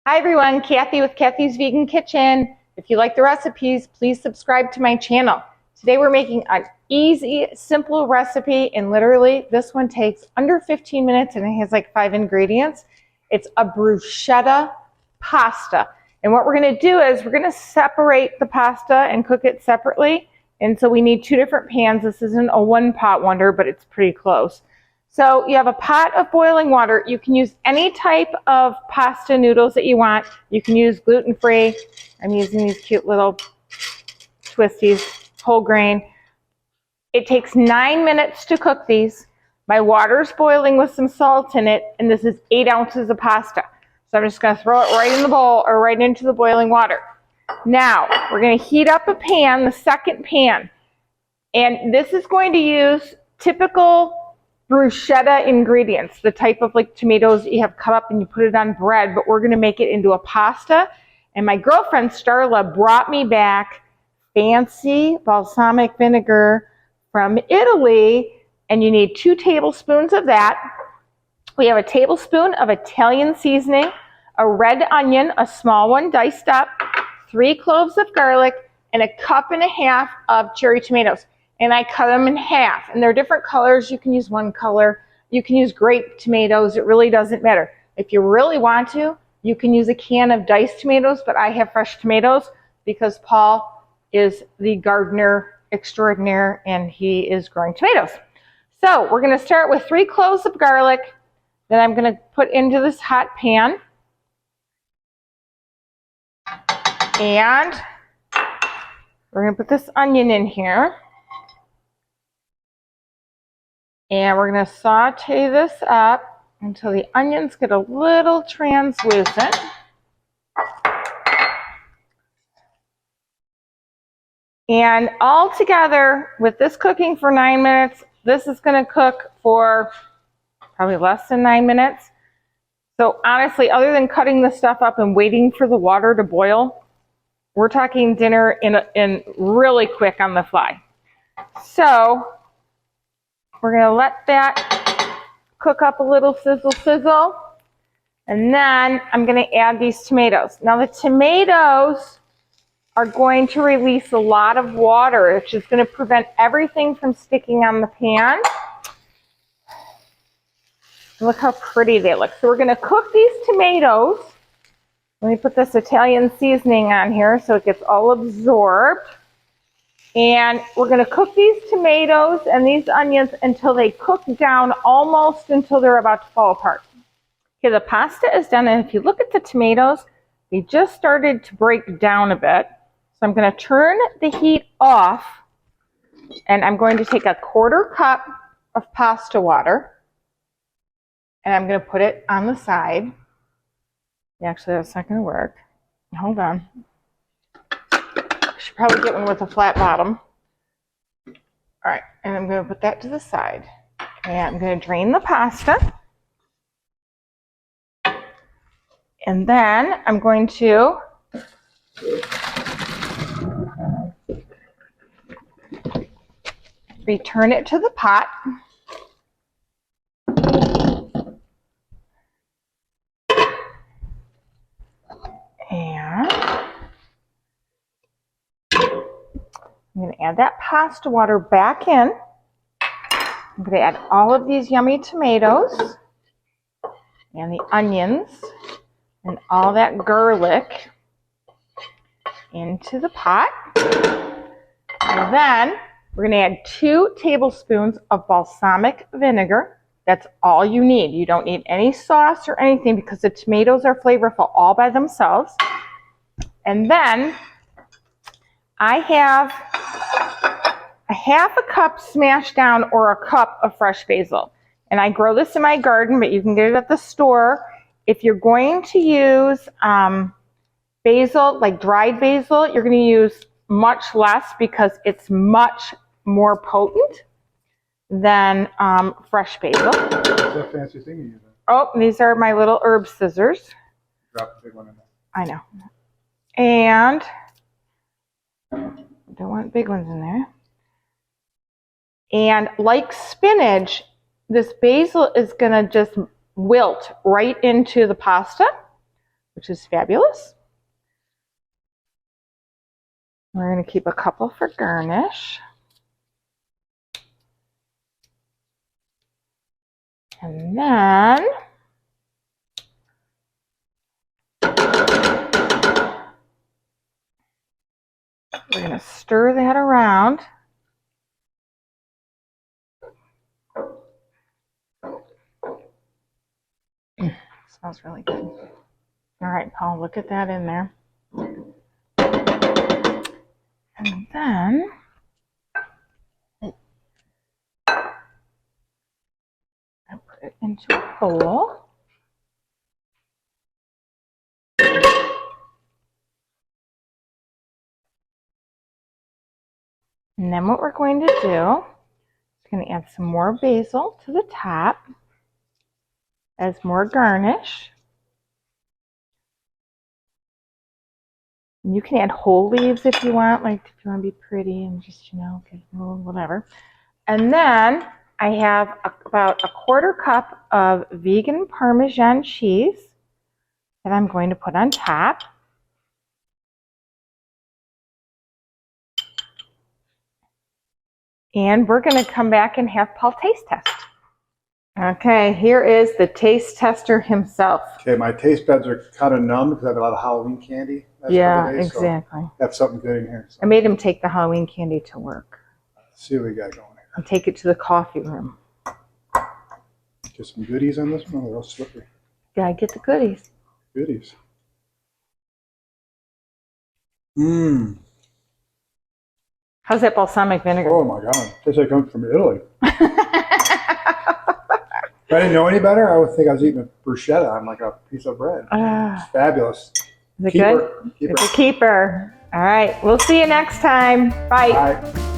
Hi everyone, Kathy with Kathy's Vegan Kitchen. If you like the recipes, please subscribe to my channel. Today we're making an easy, simple recipe, and literally this one takes under 15 minutes and it has like 5 ingredients. It's a bruschetta pasta. And what we're gonna do is we're gonna separate the pasta and cook it separately. And so we need 2 different pans. This isn't a one pot wonder, but it's pretty close. So you have a pot of boiling water. You can use any type of pasta noodles that you want. You can use gluten-free. I'm using these cute little twisties, whole grain. It takes 9 minutes to cook these. My water's boiling with some salt in it, and this is 8 ounces of pasta. So I'm just gonna throw it right in the bowl or right into the boiling water. Now, we're gonna heat up a pan, the second pan. And this is going to use typical bruschetta ingredients, the type of like tomatoes that you have cut up and you put it on bread, but we're going to make it into a pasta. And my girlfriend Starla brought me back fancy balsamic vinegar from Italy, and you need 2 tablespoons of that. We have a tablespoon of Italian seasoning, a red onion, a small one diced up, 3 cloves of garlic, and 1.5 cups of cherry tomatoes. And I cut them in half, and they're different colors. You can use one color. You can use grape tomatoes. It really doesn't matter. If you really want to, you can use a can of diced tomatoes, but I have fresh tomatoes because Paul is the gardener extraordinaire and he is growing tomatoes. So we're going to start with 3 cloves of garlic that I'm going to put into this hot pan. And we're going to put this onion in here. And we're going to saute this up until the onions get a little translucent. And all together, with this cooking for 9 minutes, this is going to cook for probably less than 9 minutes. So honestly, other than cutting this stuff up and waiting for the water to boil, we're talking dinner in really quick on the fly. So we're going to let that cook up a little, sizzle. And then I'm going to add these tomatoes. Now the tomatoes are going to release a lot of water, which is going to prevent everything from sticking on the pan. Look how pretty they look. So we're going to cook these tomatoes. Let me put this Italian seasoning on here so it gets all absorbed. And we're going to cook these tomatoes and these onions until they cook down, almost until they're about to fall apart. Okay, the pasta is done, and if you look at the tomatoes, they just started to break down a bit. So I'm going to turn the heat off, and I'm going to take a 1/4 cup of pasta water, and I'm going to put it on the side. Actually, that's not going to work. Hold on. Should probably get one with a flat bottom. All right, and I'm going to put that to the side. And I'm going to drain the pasta. And then I'm going to return it to the pot. And I'm going to add that pasta water back in. I'm going to add all of these yummy tomatoes and the onions and all that garlic into the pot. And then we're going to add 2 tablespoons of balsamic vinegar. That's all you need. You don't need any sauce or anything because the tomatoes are flavorful all by themselves. And then I have a 1/2 cup smashed down or a cup of fresh basil. And I grow this in my garden, but you can get it at the store. If you're going to use basil, like dried basil, you're going to use much less because it's much more potent than fresh basil. What's that fancy thing you're using? Oh, these are my little herb scissors. Drop the big one in there. I know. And don't want big ones in there. And like spinach, this basil is going to just wilt right into the pasta. which is fabulous. We're going to keep a couple for garnish. And then we're going to stir that around. Smells really good. All right, Paul, look at that in there. And then I put it into a bowl. And then what we're going to do is going to add some more basil to the top as more garnish. And you can add whole leaves if you want, like if you want to be pretty and just, you know, get a little whatever. And then I have about a 1/4 cup of vegan Parmesan cheese that I'm going to put on top. And we're going to come back and have Paul taste test. Okay, here is the taste tester himself. Okay, my taste buds are kind of numb because I have a lot of Halloween candy. Yeah, exactly. So have something good in here. So. I made him take the Halloween candy to work. Let's see what we got going here. And take it to the coffee room. Get some goodies on this one. They're all slippery. Gotta get the goodies. Goodies. Mmm. How's that balsamic vinegar? Oh my God. Tastes like it comes from Italy. If I didn't know any better, I would think I was eating a bruschetta on like a piece of bread. It's fabulous. Is it good? It's a keeper. All right. We'll see you next time. Bye. Bye.